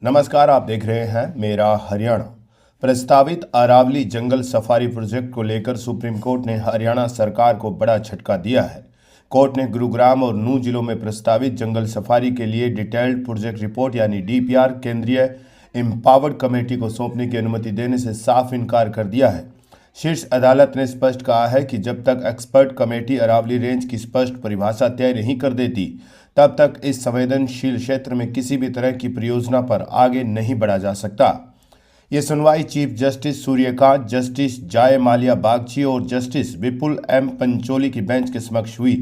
नमस्कार, आप देख रहे हैं मेरा हरियाणा। प्रस्तावित अरावली जंगल सफारी प्रोजेक्ट को लेकर सुप्रीम कोर्ट ने हरियाणा सरकार को बड़ा झटका दिया है। कोर्ट ने गुरुग्राम और नूंह जिलों में प्रस्तावित जंगल सफारी के लिए डिटेल्ड प्रोजेक्ट रिपोर्ट यानी डीपीआर केंद्रीय एम्पावर्ड कमेटी को सौंपने की अनुमति देने से साफ इनकार कर दिया है। शीर्ष अदालत ने स्पष्ट कहा है कि जब तक एक्सपर्ट कमेटी अरावली रेंज की स्पष्ट परिभाषा तय नहीं कर देती, तब तक इस संवेदनशील क्षेत्र में किसी भी तरह की परियोजना पर आगे नहीं बढ़ा जा सकता। ये सुनवाई चीफ जस्टिस सूर्यकांत, जस्टिस जय माल्या बागची और जस्टिस विपुल एम पंचोली की बेंच के समक्ष हुई।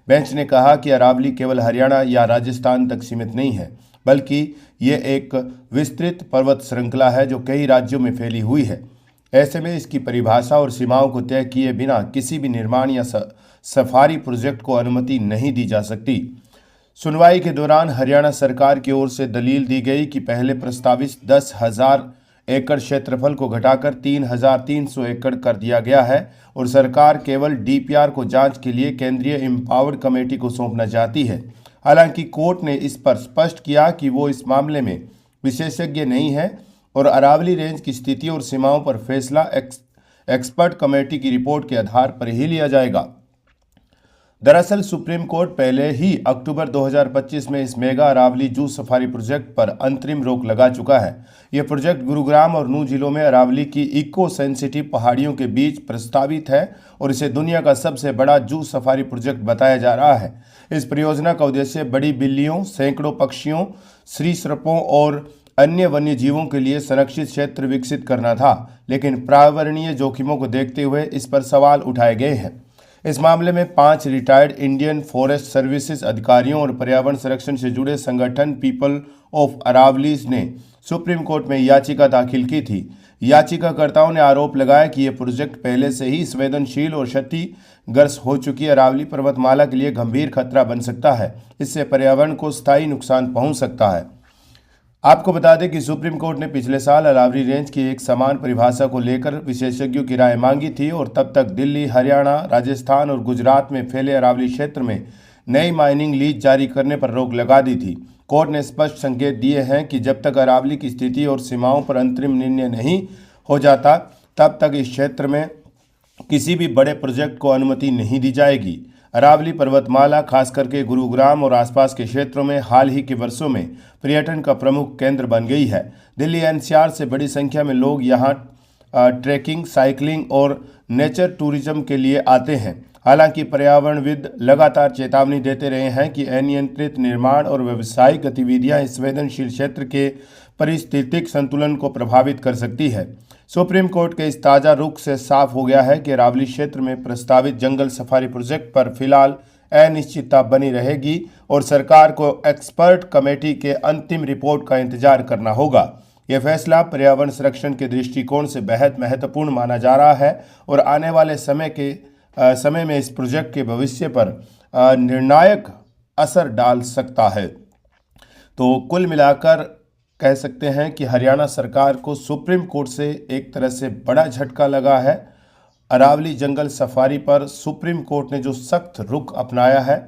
बेंच ने कहा कि अरावली केवल हरियाणा या राजस्थान तक सीमित नहीं है, बल्कि ये एक विस्तृत पर्वत श्रृंखला है जो कई राज्यों में फैली हुई है। ऐसे में इसकी परिभाषा और सीमाओं को तय किए बिना किसी भी निर्माण या सफारी प्रोजेक्ट को अनुमति नहीं दी जा सकती। सुनवाई के दौरान हरियाणा सरकार की ओर से दलील दी गई कि पहले प्रस्तावित 10,000 एकड़ क्षेत्रफल को घटाकर 3,300 एकड़ कर दिया गया है और सरकार केवल डीपीआर को जांच के लिए केंद्रीय एम्पावर्ड कमेटी को सौंपना चाहती है। हालांकि कोर्ट ने इस पर स्पष्ट किया कि वो इस मामले में विशेषज्ञ नहीं है और अरावली रेंज की स्थिति और सीमाओं पर फैसला एक्सपर्ट कमेटी की रिपोर्ट के आधार पर ही लिया जाएगा। दरअसल सुप्रीम कोर्ट पहले ही अक्टूबर 2025 में इस mega Aravalli zoo safari project पर अंतरिम रोक लगा चुका है। यह प्रोजेक्ट गुरुग्राम और नूंह जिलों में अरावली की इको सेंसिटिव पहाड़ियों के बीच प्रस्तावित है और इसे दुनिया का सबसे बड़ा जू सफारी प्रोजेक्ट बताया जा रहा है। इस परियोजना का उद्देश्य बड़ी बिल्लियों, सैकड़ों पक्षियों, सरीसृपों और अन्य वन्य जीवों के लिए संरक्षित क्षेत्र विकसित करना था, लेकिन पर्यावरणीय जोखिमों को देखते हुए इस पर सवाल उठाए गए हैं। इस मामले में 5 रिटायर्ड इंडियन फॉरेस्ट सर्विसेज अधिकारियों और पर्यावरण संरक्षण से जुड़े संगठन पीपल ऑफ अरावलीज ने सुप्रीम कोर्ट में याचिका दाखिल की थी। याचिकाकर्ताओं ने आरोप लगाया कि यह प्रोजेक्ट पहले से ही संवेदनशील और क्षतिग्रस्त हो चुकी अरावली पर्वतमाला के लिए गंभीर खतरा बन सकता है। इससे पर्यावरण को स्थायी नुकसान पहुंच सकता है। आपको बता दें कि सुप्रीम कोर्ट ने पिछले साल अरावली रेंज की एक समान परिभाषा को लेकर विशेषज्ञों की राय मांगी थी और तब तक दिल्ली, हरियाणा, राजस्थान और गुजरात में फैले अरावली क्षेत्र में नई माइनिंग लीज जारी करने पर रोक लगा दी थी। कोर्ट ने स्पष्ट संकेत दिए हैं कि जब तक अरावली की स्थिति और सीमाओं पर अंतरिम निर्णय नहीं हो जाता, तब तक इस क्षेत्र में किसी भी बड़े प्रोजेक्ट को अनुमति नहीं दी जाएगी। अरावली पर्वतमाला खास करके गुरुग्राम और आसपास के क्षेत्रों में हाल ही के वर्षों में पर्यटन का प्रमुख केंद्र बन गई है। दिल्ली एनसीआर से बड़ी संख्या में लोग यहां ट्रैकिंग, साइकिलिंग और नेचर टूरिज्म के लिए आते हैं। हालांकि पर्यावरणविद लगातार चेतावनी देते रहे हैं कि अनियंत्रित निर्माण और व्यावसायिक गतिविधियां इस संवेदनशील क्षेत्र के पारिस्थितिक संतुलन को प्रभावित कर सकती है। सुप्रीम कोर्ट के इस ताज़ा रुख से साफ हो गया है कि अरावली क्षेत्र में प्रस्तावित जंगल सफारी प्रोजेक्ट पर फिलहाल अनिश्चितता बनी रहेगी और सरकार को एक्सपर्ट कमेटी के अंतिम रिपोर्ट का इंतजार करना होगा। यह फैसला पर्यावरण संरक्षण के दृष्टिकोण से बेहद महत्वपूर्ण माना जा रहा है और आने वाले समय में इस प्रोजेक्ट के भविष्य पर निर्णायक असर डाल सकता है। तो कुल मिलाकर कह सकते हैं कि हरियाणा सरकार को सुप्रीम कोर्ट से एक तरह से बड़ा झटका लगा है। अरावली जंगल सफारी पर सुप्रीम कोर्ट ने जो सख्त रुख अपनाया है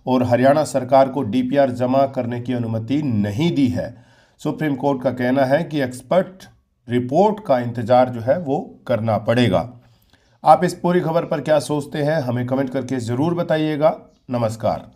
और हरियाणा सरकार को डीपीआर जमा करने की अनुमति नहीं दी है। सुप्रीम कोर्ट का कहना है कि एक्सपर्ट रिपोर्ट का इंतजार जो है वो करना पड़ेगा। आप इस पूरी खबर पर क्या सोचते हैं, हमें कमेंट करके ज़रूर बताइएगा। नमस्कार।